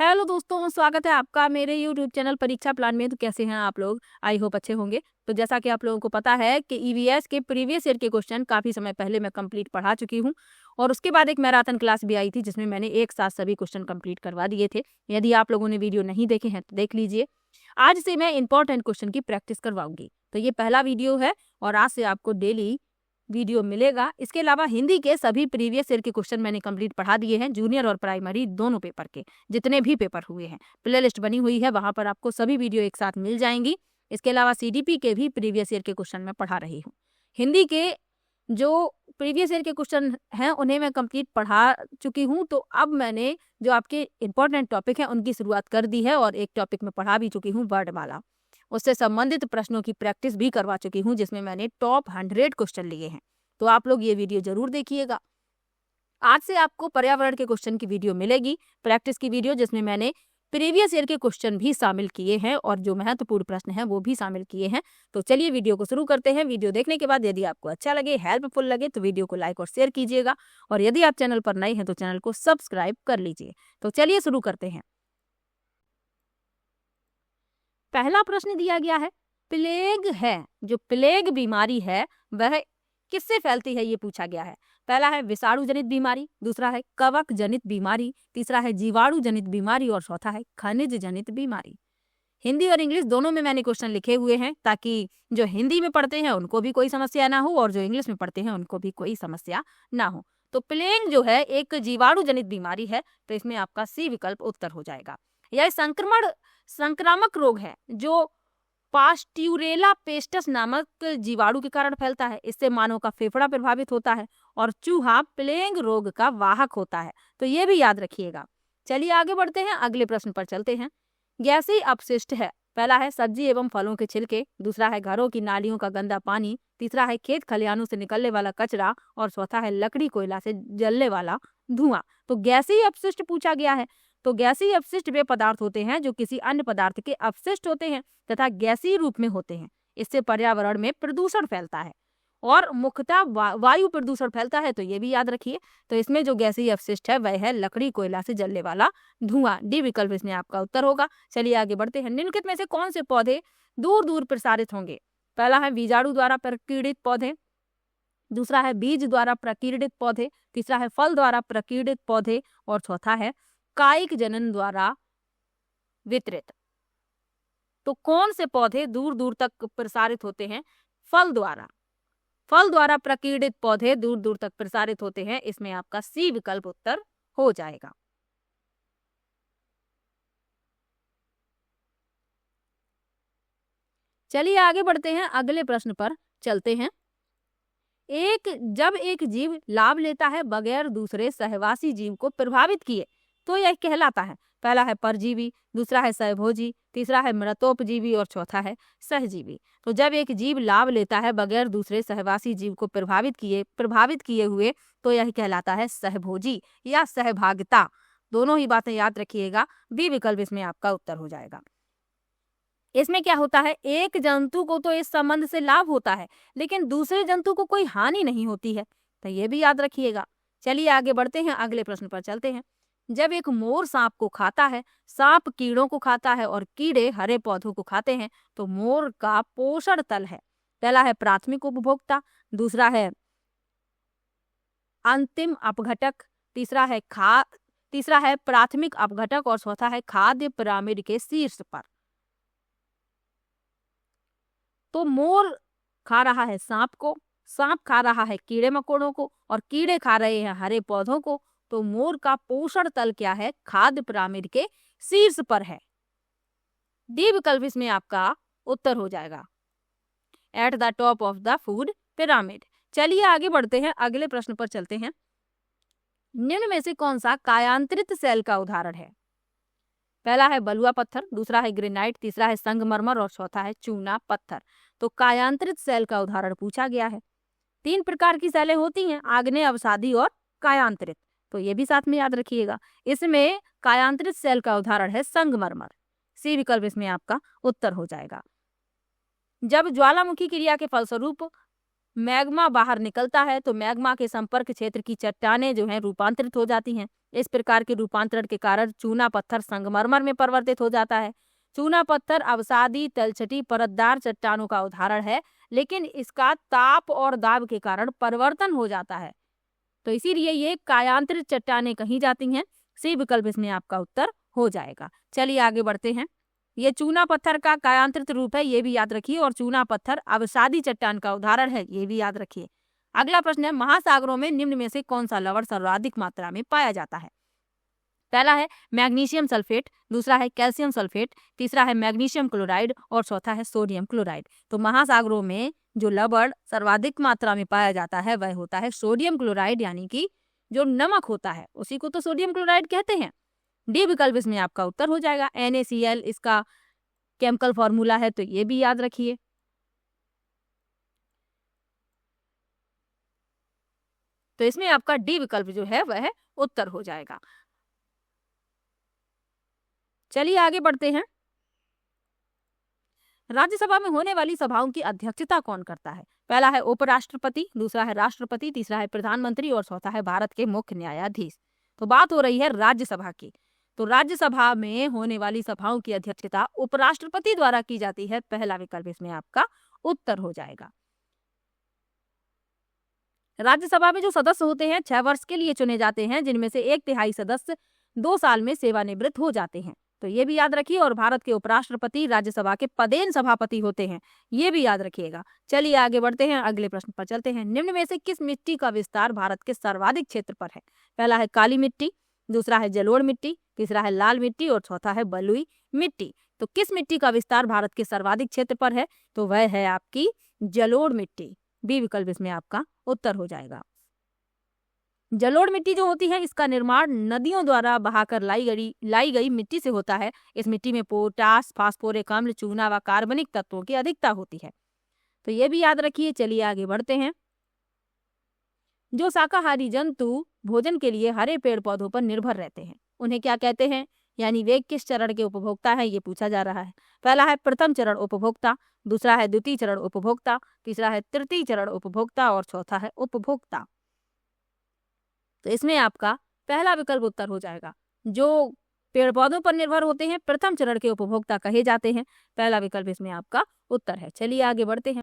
Hello दोस्तों, स्वागत है आपका मेरे यूट्यूब चैनल परीक्षा प्लान में। तो कैसे हैं आप लोग? आई होप अच्छे होंगे। तो जैसा कि आप लोगों को पता है कि ईवीएस के प्रीवियस ईयर के क्वेश्चन काफ़ी समय पहले मैं कंप्लीट पढ़ा चुकी हूं, और उसके बाद एक मैराथन क्लास भी आई थी जिसमें मैंने एक साथ सभी क्वेश्चन कंप्लीट करवा दिए थे। यदि आप लोगों ने वीडियो नहीं देखे हैं तो देख लीजिए। आज से मैं इंपॉर्टेंट क्वेश्चन की प्रैक्टिस करवाऊंगी। तो ये पहला वीडियो है और आज से आपको डेली वीडियो मिलेगा। इसके अलावा हिंदी के सभी प्रीवियस ईयर के क्वेश्चन मैंने कंप्लीट पढ़ा दिए हैं, जूनियर और प्राइमरी दोनों पेपर के जितने भी पेपर हुए हैं। प्ले लिस्ट बनी हुई है, वहां पर आपको सभी वीडियो एक साथ मिल जाएंगी। इसके अलावा सीडीपी के भी प्रीवियस ईयर के क्वेश्चन मैं पढ़ा रही हूँ। हिंदी के जो प्रीवियस ईयर के क्वेश्चन हैं उन्हें मैं कंप्लीट पढ़ा चुकी हूँ। तो अब मैंने जो आपके इंपॉर्टेंट टॉपिक हैं उनकी शुरुआत कर दी है, और एक टॉपिक में पढ़ा भी चुकी हूँ, वर्णमाला। उससे संबंधित प्रश्नों की प्रैक्टिस भी करवा चुकी हूँ, जिसमें मैंने टॉप 100 क्वेश्चन लिए हैं। तो आप लोग ये वीडियो जरूर देखिएगा। आज से आपको पर्यावरण के क्वेश्चन की वीडियो मिलेगी, प्रैक्टिस की वीडियो, जिसमें मैंने प्रीवियस ईयर के क्वेश्चन भी शामिल किए हैं और जो महत्वपूर्ण प्रश्न हैं वो भी शामिल किए हैं। तो चलिए वीडियो को शुरू करते हैं। वीडियो देखने के बाद यदि आपको अच्छा लगे, हेल्पफुल लगे, तो वीडियो को लाइक और शेयर कीजिएगा, और यदि आप चैनल पर नए हैं तो चैनल को सब्सक्राइब कर लीजिए। तो चलिए शुरू करते हैं। पहला प्रश्न दिया गया है, प्लेग है, जो प्लेग बीमारी है वह किससे फैलती है, ये पूछा गया है। पहला है विषाणु जनित बीमारी, दूसरा है कवक जनित बीमारी, तीसरा है जीवाणु जनित बीमारी, और चौथा है खनिज जनित बीमारी। हिंदी और इंग्लिश दोनों में मैंने क्वेश्चन लिखे हुए हैं, ताकि जो हिंदी में पढ़ते हैं उनको भी कोई समस्या ना हो और जो इंग्लिश में पढ़ते हैं उनको भी कोई समस्या ना हो। तो प्लेग जो है एक जीवाणु जनित बीमारी है, तो इसमें आपका सी विकल्प उत्तर हो जाएगा। यह संक्रामक रोग है जो पास्ट्यूरेला पेस्टस नामक जीवाणु के कारण फैलता है। इससे मानव का फेफड़ा प्रभावित होता है और चूहा प्लेग रोग का वाहक होता है। तो ये भी याद रखिएगा। चलिए आगे बढ़ते हैं, अगले प्रश्न पर चलते हैं। गैसीय अपशिष्ट है, पहला है सब्जी एवं फलों के छिलके, दूसरा है घरों की नालियों का गंदा पानी, तीसरा है खेत खलिहानों से निकलने वाला कचरा, और चौथा है लकड़ी कोयला से जलने वाला धुआं। तो गैसीय अपशिष्ट पूछा गया है। तो गैसीय अपशिष्ट वे पदार्थ होते हैं जो किसी अन्य पदार्थ के अपशिष्ट होते हैं तथा गैसीय रूप में होते हैं। इससे पर्यावरण में प्रदूषण फैलता है और मुख्यतः वायु प्रदूषण फैलता है। तो ये भी याद रखिए। तो इसमें जो गैसीय अपशिष्ट है वह है लकड़ी कोयला से जलने वाला धुआं। डी विकल्प इसमें आपका उत्तर होगा। चलिए आगे बढ़ते हैं। निम्नलिखित में से कौन से पौधे दूर दूर प्रसारित होंगे? पहला है बीजाणु द्वारा प्रकीर्णित पौधे, दूसरा है बीज द्वारा प्रकीर्णित पौधे, तीसरा है फल द्वारा प्रकीर्णित पौधे, और चौथा है कायिक जनन द्वारा वितरित। तो कौन से पौधे दूर दूर तक प्रसारित होते हैं? फल द्वारा प्रकीर्णित पौधे दूर दूर तक प्रसारित होते हैं। इसमें आपका सी विकल्प उत्तर हो जाएगा। चलिए आगे बढ़ते हैं, अगले प्रश्न पर चलते हैं। जब एक जीव लाभ लेता है बगैर दूसरे सहवासी जीव को प्रभावित किए तो यह कहलाता है। पहला है परजीवी, दूसरा है सहभोजी, तीसरा है मृतोपजीवी, और चौथा है सहजीवी। तो जब एक जीव लाभ लेता है बगैर दूसरे सहवासी जीव को प्रभावित किए हुए तो यह कहलाता है सहभोजी या सहभागिता। दोनों ही बातें याद रखिएगा। बी विकल्प इसमें आपका उत्तर हो जाएगा। इसमें क्या होता है, एक जंतु को तो इस संबंध से लाभ होता है लेकिन दूसरे जंतु को कोई हानि नहीं होती है। तो ये भी याद रखिएगा। चलिए आगे बढ़ते हैं, अगले प्रश्न पर चलते हैं। जब एक मोर सांप को खाता है, सांप कीड़ों को खाता है और कीड़े हरे पौधों को खाते हैं, तो मोर का पोषण तल है। पहला है प्राथमिक उपभोक्ता, दूसरा है अंतिम अपघटक, तीसरा है प्राथमिक अपघटक, और चौथा है खाद्य पिरामिड के शीर्ष पर। तो मोर खा रहा है सांप को, सांप खा रहा है कीड़े मकोड़ों को, और कीड़े खा रहे हैं हरे पौधों को। तो मोर का पोषण तल क्या है? खाद्य पिरामिड के शीर्ष पर है। डी विकल्प इसमें आपका उत्तर हो जाएगा, at the top of the food pyramid. चलिए आगे बढ़ते हैं, अगले प्रश्न पर चलते हैं। निम्न में से कौन सा कायांतरित सेल का उदाहरण है? पहला है बलुआ पत्थर, दूसरा है ग्रेनाइट, तीसरा है संगमरमर, और चौथा है चूना पत्थर। तो कायांतरित सेल का उदाहरण पूछा गया है। 3 प्रकार की सेलें होती हैं, आग्नेय, अवसादी और कायांतरित। तो ये भी साथ में याद रखिएगा। इसमें कायांतरित सेल का उदाहरण है संगमरमर। सी विकल्प इसमें आपका उत्तर हो जाएगा। जब ज्वालामुखी क्रिया के फलस्वरूप मैग्मा बाहर निकलता है तो मैग्मा के संपर्क क्षेत्र की चट्टानें जो हैं रूपांतरित हो जाती हैं। इस प्रकार के रूपांतरण के कारण चूना पत्थर संगमरमर में परिवर्तित हो जाता है। चूना पत्थर अवसादी तलछटी परतदार चट्टानों का उदाहरण है, लेकिन इसका ताप और दाब के कारण परिवर्तन हो जाता है, तो इसीलिए ये कायांतरित चट्टानें कही जाती हैं। सी विकल्प इसमें आपका उत्तर हो जाएगा। चलिए आगे बढ़ते हैं। ये चूना पत्थर का कायांतरित रूप है, ये भी याद रखिए, और चूना पत्थर अवसादी चट्टान का उदाहरण है, ये भी याद रखिए। अगला प्रश्न है, महासागरों में निम्न में से कौन सा लवण सर्वाधिक मात्रा में पाया जाता है? पहला है मैग्नीशियम सल्फेट, दूसरा है कैल्शियम सल्फेट, तीसरा है मैग्नीशियम क्लोराइड और चौथा है सोडियम क्लोराइड। तो महासागरों में जो लवण सर्वाधिक मात्रा में पाया जाता है वह होता है सोडियम क्लोराइड, यानी कि जो नमक होता है उसी को तो सोडियम क्लोराइड कहते हैं। डी विकल्प इसमें आपका उत्तर हो जाएगा। NaCl इसका केमिकल फॉर्मूला है, तो ये भी याद रखिए। तो इसमें आपका डी विकल्प जो है वह उत्तर हो जाएगा। चलिए आगे बढ़ते हैं। राज्यसभा में होने वाली सभाओं की अध्यक्षता कौन करता है? पहला है उपराष्ट्रपति, दूसरा है राष्ट्रपति, तीसरा है प्रधानमंत्री और चौथा है भारत के मुख्य न्यायाधीश। तो बात हो रही है राज्यसभा की। तो राज्यसभा में होने वाली सभाओं की अध्यक्षता उपराष्ट्रपति द्वारा की जाती है। पहला विकल्प इसमें आपका उत्तर हो जाएगा। राज्यसभा में जो सदस्य होते हैं 6 वर्ष के लिए चुने जाते हैं, जिनमें से 1/3 सदस्य 2 साल में सेवानिवृत्त हो जाते हैं, तो ये भी याद रखिए। और भारत के उपराष्ट्रपति राज्यसभा के पदेन सभापति होते हैं, ये भी याद रखिएगा। चलिए आगे बढ़ते हैं, अगले प्रश्न पर चलते हैं। निम्न में से किस मिट्टी का विस्तार भारत के सर्वाधिक क्षेत्र पर है? पहला है काली मिट्टी, दूसरा है जलोढ़ मिट्टी, तीसरा है लाल मिट्टी और चौथा है बलुई मिट्टी। तो किस मिट्टी का विस्तार भारत के सर्वाधिक क्षेत्र पर है? तो वह है आपकी जलोढ़ मिट्टी। बी विकल्प इसमें आपका उत्तर हो जाएगा। जलोढ़ मिट्टी जो होती है इसका निर्माण नदियों द्वारा बहाकर लाई गई मिट्टी से होता है। इस मिट्टी में पोटास, फास्फोरिक अम्ल, चूना व कार्बनिक तत्वों की अधिकता होती है, तो ये भी याद रखिए। चलिए आगे बढ़ते हैं। जो शाकाहारी जंतु भोजन के लिए हरे पेड़ पौधों पर निर्भर रहते हैं उन्हें क्या कहते हैं? यानी वे किस चरण के उपभोक्ता है, ये पूछा जा रहा है। पहला है प्रथम चरण उपभोक्ता, दूसरा है द्वितीय चरण उपभोक्ता, तीसरा है तृतीय चरण उपभोक्ता और चौथा है उपभोक्ता। तो इसमें आपका पहला विकल्प उत्तर हो जाएगा। जो पेड़ पौधों पर निर्भर होते हैं प्रथम चरण के उपभोक्ता कहे जाते हैं। पहला विकल्प इसमें आपका उत्तर है। चलिए आगे बढ़ते हैं।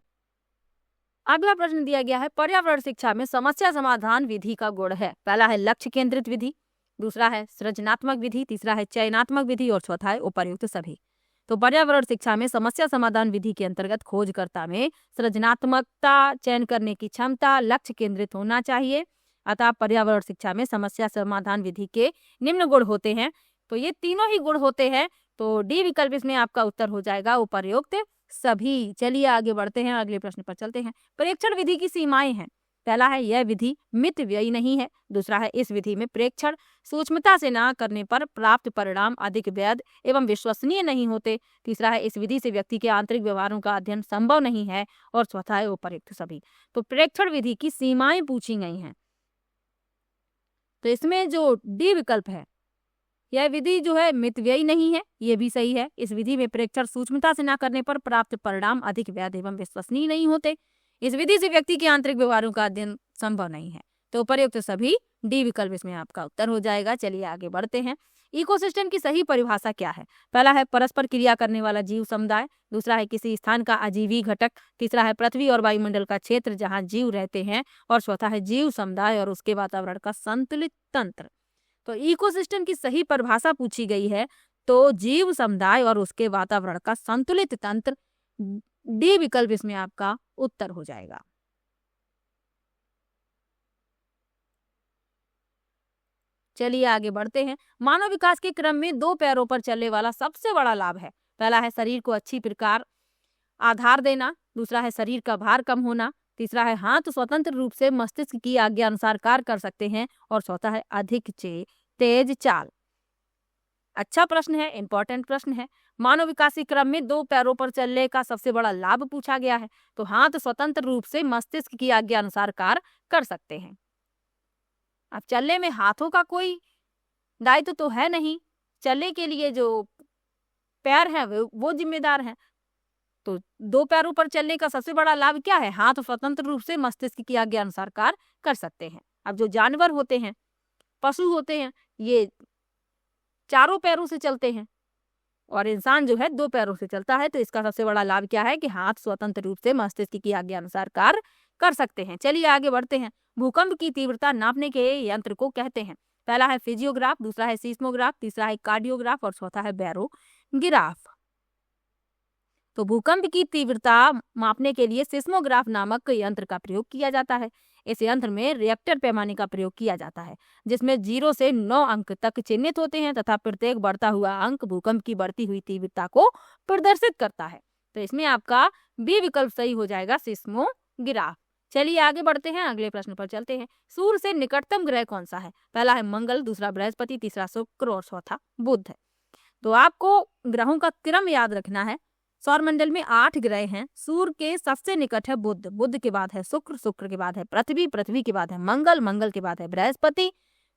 अगला प्रश्न दिया गया है, पर्यावरण शिक्षा में समस्या समाधान विधि का गुण है। पहला है लक्ष्य केंद्रित विधि, दूसरा है सृजनात्मक विधि, तीसरा है चयनात्मक विधि और चौथा है उपर्युक्त सभी। तो पर्यावरण शिक्षा में समस्या समाधान विधि के अंतर्गत खोजकर्ता में सृजनात्मकता, चयन करने की क्षमता, लक्ष्य केंद्रित होना चाहिए। अतः पर्यावरण शिक्षा में समस्या समाधान विधि के निम्न गुण होते हैं। तो ये तीनों ही गुण होते हैं, तो डी विकल्प इसमें आपका उत्तर हो जाएगा, उपर्युक्त सभी। चलिए आगे बढ़ते हैं, अगले प्रश्न पर चलते हैं। प्रेक्षण विधि की सीमाएं हैं। पहला है यह विधि मित व्ययी नहीं है, दूसरा है इस विधि में प्रेक्षण सूक्ष्मता से न करने पर प्राप्त परिणाम अधिक वैध एवं विश्वसनीय नहीं होते, तीसरा है इस विधि से व्यक्ति के आंतरिक व्यवहारों का अध्ययन संभव नहीं है और चौथा है उपर्युक्त सभी। तो प्रेक्षण विधि की सीमाएं पूछी गई हैं, तो इसमें जो डी विकल्प है, यह विधि जो है मितव्ययी नहीं है, ये भी सही है। इस विधि में प्रेक्षण सूक्ष्मता से न करने पर प्राप्त परिणाम अधिक वैध एवं विश्वसनीय नहीं होते, इस विधि से व्यक्ति के आंतरिक व्यवहारों का अध्ययन संभव नहीं है, तो उपर्युक्त सभी। डी विकल्प इसमें आपका उत्तर हो जाएगा। चलिए आगे बढ़ते हैं। इकोसिस्टम की सही परिभाषा क्या है? पहला है परस्पर क्रिया करने वाला जीव समुदाय, दूसरा है किसी स्थान का अजीवी घटक, तीसरा है पृथ्वी और वायुमंडल का क्षेत्र जहाँ जीव रहते हैं और चौथा है जीव समुदाय और उसके वातावरण का संतुलित तंत्र। तो इकोसिस्टम की सही परिभाषा पूछी गई है, तो जीव समुदाय और उसके वातावरण का संतुलित तंत्र। डी विकल्प इसमें आपका उत्तर हो जाएगा। चलिए आगे बढ़ते हैं। मानव विकास के क्रम में 2 पैरों पर चलने वाला सबसे बड़ा लाभ है। पहला है शरीर को अच्छी प्रकार आधार देना, दूसरा है शरीर का भार कम होना, तीसरा है हाथ स्वतंत्र रूप से मस्तिष्क की आज्ञा अनुसार कार्य कर सकते हैं और चौथा है अधिक तेज चाल। अच्छा प्रश्न है, इंपॉर्टेंट प्रश्न है। मानव विकास के क्रम में 2 पैरों पर चलने का सबसे बड़ा लाभ पूछा गया है, तो हाथ स्वतंत्र रूप से मस्तिष्क की आज्ञा अनुसार कार्य कर सकते हैं। अब चलने में हाथों का कोई दायित्व तो है नहीं, चलने के लिए जो पैर हैं वो जिम्मेदार हैं। तो दो पैरों पर चलने का सबसे बड़ा लाभ क्या है? हाथ स्वतंत्र रूप से मस्तिष्क की आज्ञा अनुसार कार्य कर सकते हैं। अब जो जानवर होते हैं, पशु होते हैं, ये चारों पैरों से चलते हैं और इंसान जो है दो पैरों से चलता है। तो इसका सबसे बड़ा लाभ क्या है कि हाथ स्वतंत्र रूप से मस्तिष्क की आज्ञा अनुसार कार्य कर सकते हैं। चलिए आगे बढ़ते हैं। भूकंप की तीव्रता नापने के यंत्र को कहते हैं। पहला है फिजियोग्राफ, दूसरा है सीस्मोग्राफ, तीसरा है कार्डियोग्राफ और चौथा है बैरोग्राफ। तो भूकंप की तीव्रता मापने के लिए सिस्मोग्राफ नामक यंत्र का प्रयोग किया जाता है। इस यंत्र में रिएक्टर पैमाने का प्रयोग किया जाता है, जिसमें 0 से 9 अंक तक चिन्हित होते हैं तथा प्रत्येक बढ़ता हुआ अंक भूकंप की बढ़ती हुई तीव्रता को प्रदर्शित करता है। तो इसमें आपका बी विकल्प सही हो जाएगा, सिस्मोग्राफ। चलिए आगे बढ़ते हैं, अगले प्रश्न पर चलते हैं। सूर्य से निकटतम ग्रह कौन सा है? पहला है मंगल, दूसरा बृहस्पति, तीसरा शुक्र और चौथा बुध है। तो आपको ग्रहों का क्रम याद रखना है। सौरमंडल में 8 ग्रह हैं। सूर्य के सबसे निकट है बुध, बुध के बाद है शुक्र, शुक्र के बाद है पृथ्वी, पृथ्वी के बाद है मंगल, मंगल के बाद है बृहस्पति,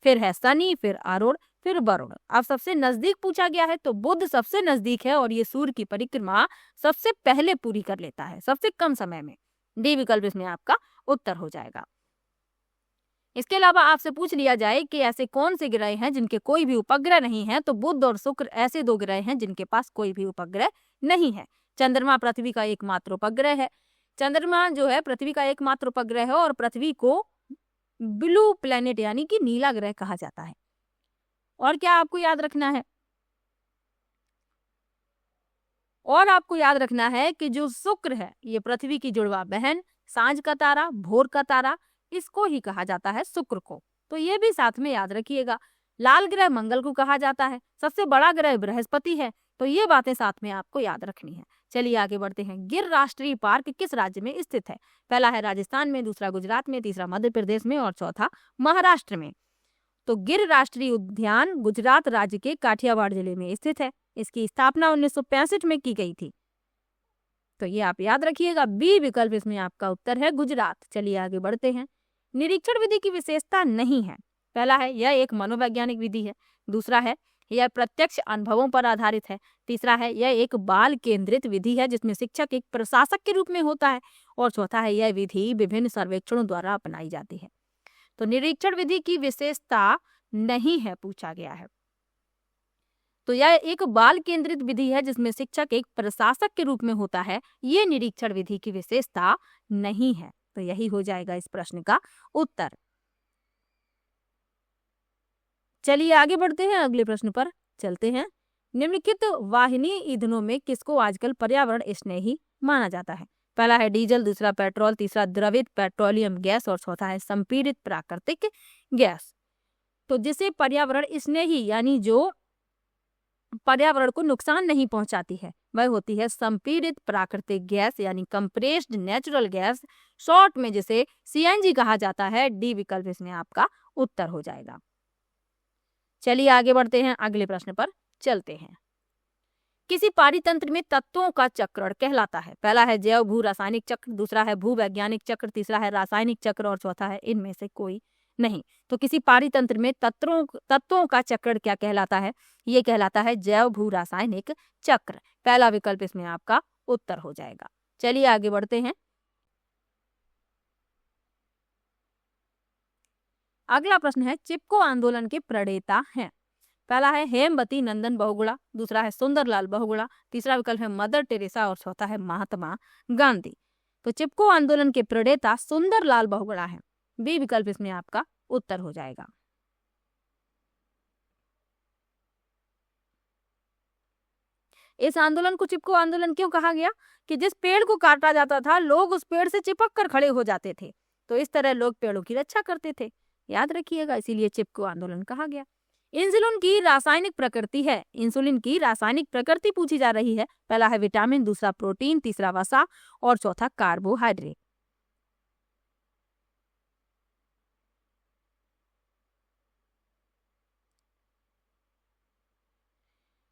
फिर है शनि, फिर अरुण, फिर वरुण। अब सबसे नजदीक पूछा गया है तो बुध सबसे नजदीक है और ये सूर्य की परिक्रमा सबसे पहले पूरी कर लेता है, सबसे कम समय में। डी विकल्प इसमें आपका उत्तर हो जाएगा। इसके अलावा आपसे पूछ लिया जाए कि ऐसे कौन से ग्रह हैं जिनके कोई भी उपग्रह नहीं है, तो बुध और शुक्र ऐसे दो ग्रह हैं जिनके पास कोई भी उपग्रह नहीं है। चंद्रमा पृथ्वी का एकमात्र उपग्रह है। चंद्रमा जो है पृथ्वी का एकमात्र उपग्रह है और पृथ्वी को ब्लू प्लेनेट यानी कि नीला ग्रह कहा जाता है। और क्या आपको याद रखना है? और आपको याद रखना है कि जो शुक्र है ये पृथ्वी की जुड़वा बहन, सांझ का तारा, भोर का तारा, इसको ही कहा जाता है शुक्र को। तो ये भी साथ में याद रखिएगा। लाल ग्रह मंगल को कहा जाता है, सबसे बड़ा ग्रह बृहस्पति है। तो ये बातें साथ में आपको याद रखनी है। चलिए आगे बढ़ते हैं। गिर राष्ट्रीय पार्क किस राज्य में स्थित है? पहला है राजस्थान में, दूसरा गुजरात में, तीसरा मध्य प्रदेश में और चौथा महाराष्ट्र में। तो गिर राष्ट्रीय उद्यान गुजरात राज्य के काठियावाड़ जिले में स्थित है। इसकी स्थापना 1965 में की गई थी। तो ये आप याद रखिएगा, बी विकल्प इसमें आपका उत्तर है, गुजरात। चलिए आगे बढ़ते हैं। निरीक्षण विधि की विशेषता नहीं है। पहला है यह एक मनोवैज्ञानिक विधि है, दूसरा है यह प्रत्यक्ष अनुभवों पर आधारित है, तीसरा है यह एक बाल केंद्रित विधि है जिसमें शिक्षक एक प्रशासक के रूप में होता है और चौथा है यह विधि विभिन्न सर्वेक्षणों द्वारा अपनाई जाती है। तो निरीक्षण विधि की विशेषता नहीं है पूछा गया है। तो यह एक बाल केंद्रित विधि है जिसमें शिक्षक एक प्रशासक के रूप में होता है। ये निरीक्षण विधि की विशेषता नहीं है। तो यही हो जाएगा इस प्रश्न का उत्तर। चलिए आगे बढ़ते हैं, अगले प्रश्न पर चलते हैं। निम्नलिखित वाहिनी ईंधनों में किसको आजकल पर्यावरण स्नेही माना जाता है? पहला है डीजल, दूसरा पेट्रोल, तीसरा द्रवित पेट्रोलियम गैस और चौथा है संपीड़ित प्राकृतिक गैस। तो जिसे पर्यावरण स्नेही यानी जो पर्यावरण को नुकसान नहीं पहुंचाती है वह होती है संपीड़ित प्राकृतिक गैस यानी कंप्रेस्ड नेचुरल गैस, शॉर्ट में जिसे सीएनजी कहा जाता है। डी विकल्प इसमें आपका उत्तर हो जाएगा। चलिए आगे बढ़ते हैं, अगले प्रश्न पर चलते हैं। किसी पारितंत्र में तत्वों का चक्रण कहलाता है? पहला है जैव भू रासायनिक चक्र, दूसरा है भू वैज्ञानिक चक्र, तीसरा है रासायनिक चक्र और चौथा है इनमें से कोई नहीं। तो किसी पारितंत्र में तत्वों का चक्रण क्या कहलाता है? ये कहलाता है जैव भू रासायनिक चक्र। पहला विकल्प इसमें आपका उत्तर हो जाएगा। चलिए आगे बढ़ते हैं। अगला प्रश्न है चिपको आंदोलन के प्रणेता हैं। पहला है हेमवती नंदन बहुगुणा, दूसरा है सुंदरलाल बहुगुणा, तीसरा विकल्प है मदर टेरेसा और चौथा है महात्मा गांधी। तो चिपको आंदोलन के प्रणेता सुंदरलाल बहुगुणा है। बी विकल्प इसमें आपका उत्तर हो जाएगा। इस आंदोलन को चिपको आंदोलन क्यों कहा गया? कि जिस पेड़ को काटा जाता था लोग उस पेड़ से चिपक कर खड़े हो जाते थे, तो इस तरह लोग पेड़ों की रक्षा करते थे। याद रखिएगा, इसीलिए चिपको आंदोलन कहा गया। इंसुलिन की रासायनिक प्रकृति है। इंसुलिन की रासायनिक प्रकृति पूछी जा रही है। पहला है विटामिन, दूसरा प्रोटीन, तीसरा वसा और चौथा कार्बोहाइड्रेट।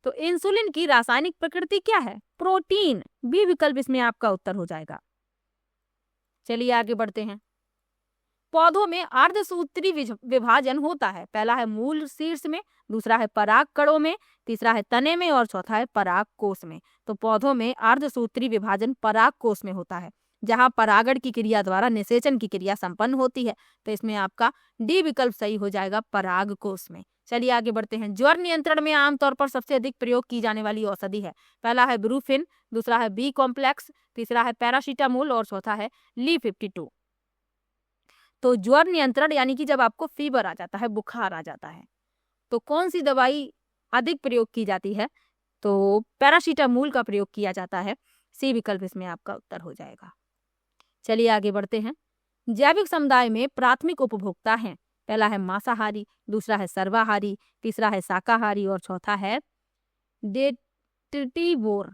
तो इंसुलिन की रासायनिक प्रकृति क्या है? प्रोटीन। बी विकल्प इसमें आपका उत्तर हो जाएगा। चलिए आगे बढ़ते हैं। पौधों में अर्धसूत्री विभाजन होता है। पहला है मूल शीर्ष में, दूसरा है पराग कणों में, तीसरा है तने में और चौथा है पराग कोश में। तो पौधों में अर्धसूत्री विभाजन पराग कोश में होता है, जहां परागण की क्रिया द्वारा निषेचन की क्रिया संपन्न होती है। तो इसमें आपका डी विकल्प सही हो जाएगा, पराग कोश में। चलिए आगे बढ़ते हैं। ज्वर नियंत्रण में आमतौर पर सबसे अधिक प्रयोग की जाने वाली औषधि है। पहला है ब्रूफिन, दूसरा है बी कॉम्प्लेक्स, तीसरा है पैरासीटामोल और चौथा है ली52। तो ज्वर नियंत्रण यानी कि जब आपको फीवर आ जाता है, बुखार आ जाता है, तो कौन सी दवाई अधिक प्रयोग की जाती है? तो पैरासीटामोल का प्रयोग किया जाता है। सी विकल्प इसमें आपका उत्तर हो जाएगा। चलिए आगे बढ़ते हैं। जैविक समुदाय में प्राथमिक उपभोक्ता हैं। पहला है मांसाहारी, दूसरा है सर्वाहारी, तीसरा है शाकाहारी और चौथा है डेटिवोर।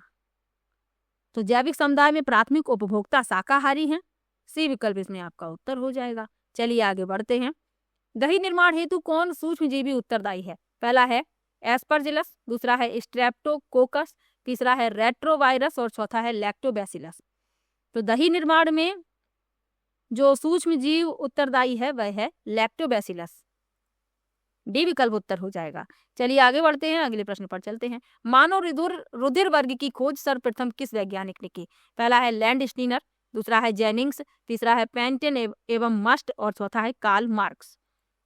तो जैविक समुदाय में प्राथमिक उपभोक्ता शाकाहारी हैं। सी विकल्प इसमें आपका उत्तर हो जाएगा। चलिए आगे बढ़ते हैं। दही निर्माण हेतु कौन सूक्ष्मजीवी उत्तरदायी है? पहला है एस्परजिलस, दूसरा है स्ट्रेप्टोकोकस, तीसरा है रेट्रोवायरस और चौथा है लैक्टोबैसिलस। तो दही निर्माण में जो सूक्ष्म जीव उत्तरदायी है वह है लैक्टोबैसिलस। डी विकल्प उत्तर हो जाएगा। चलिए आगे बढ़ते हैं, अगले प्रश्न पर चलते हैं। मानव रुधिर वर्ग की खोज सर्वप्रथम किस वैज्ञानिक ने की? पहला है लैंडस्टीनर, दूसरा है जेनिंग्स, तीसरा है पेंटेन एवं मस्ट और चौथा है कार्ल मार्क्स।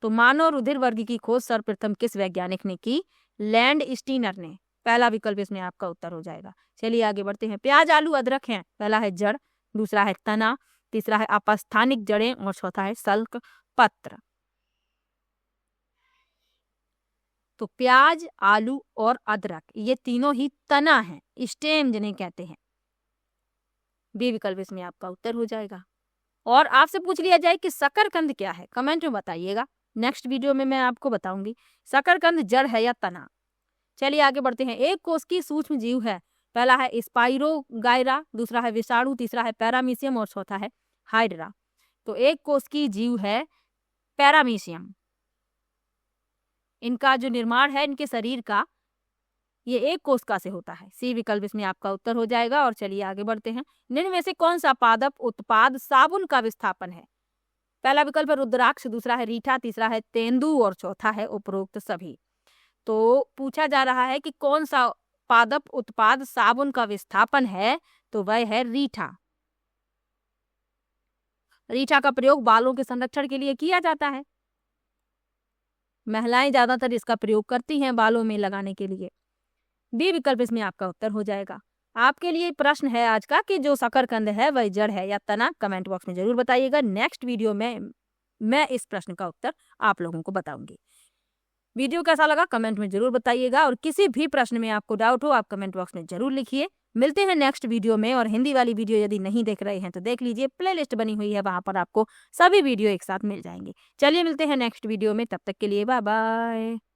तो मानव रुधिर वर्ग की खोज सर्वप्रथम किस वैज्ञानिक ने की? लैंडस्टीनर ने। पहला विकल्प इसमें आपका उत्तर हो जाएगा। चलिए आगे बढ़ते हैं। प्याज, आलू, अदरक हैं। पहला है जड़, दूसरा है तना, तीसरा है अपस्थानिक जड़ें और चौथा है सल्क पत्र। तो प्याज, आलू और अदरक ये तीनों ही तना है, स्टेम जिन्हें कहते हैं। बी विकल्प इसमें आपका उत्तर हो जाएगा। और आपसे पूछ लिया जाए कि शकरकंद क्या है, कमेंट में बताइएगा। नेक्स्ट वीडियो में मैं आपको बताऊंगी शकरकंद जड़ है या तना। चलिए आगे बढ़ते हैं। एक कोश की सूक्ष्म जीव है। पहला है स्पाइरोगाइरा, दूसरा है विषाणु, तीसरा है पैरामीशियम और चौथा है हाइड्रा। तो एक कोश की जीव है पैरामीशियम। इनका जो निर्माण है इनके शरीर का, ये एक कोशिका से होता है। सी विकल्प इसमें आपका उत्तर हो जाएगा। और चलिए आगे बढ़ते हैं। निम्न में से कौन सा पादप उत्पाद साबुन का विस्थापन है? पहला विकल्प है रुद्राक्ष, दूसरा है रीठा, तीसरा है तेंदु और चौथा है उपरोक्त सभी। तो पूछा जा रहा है कि कौन सा पादप उत्पाद साबुन का विस्थापन है, तो वह है रीठा। रीठा का प्रयोग बालों के संरक्षण के लिए किया जाता है। महिलाएं ज्यादातर इसका प्रयोग करती हैं बालों में लगाने के लिए। बी विकल्प इसमें आपका उत्तर हो जाएगा। आपके लिए प्रश्न है आज का कि जो शकरकंद है वह जड़ है या तना, कमेंट बॉक्स में जरूर बताइएगा। नेक्स्ट वीडियो में मैं इस प्रश्न का उत्तर आप लोगों को बताऊंगी। वीडियो कैसा लगा कमेंट में जरूर बताइएगा। और किसी भी प्रश्न में आपको डाउट हो आप कमेंट बॉक्स में जरूर लिखिए। मिलते हैं नेक्स्ट वीडियो में। और हिंदी वाली वीडियो यदि नहीं देख रहे हैं तो देख लीजिए, प्लेलिस्ट बनी हुई है, वहां पर आपको सभी वीडियो एक साथ मिल जाएंगे। चलिए मिलते हैं नेक्स्ट वीडियो में, तब तक के लिए बाय बाय।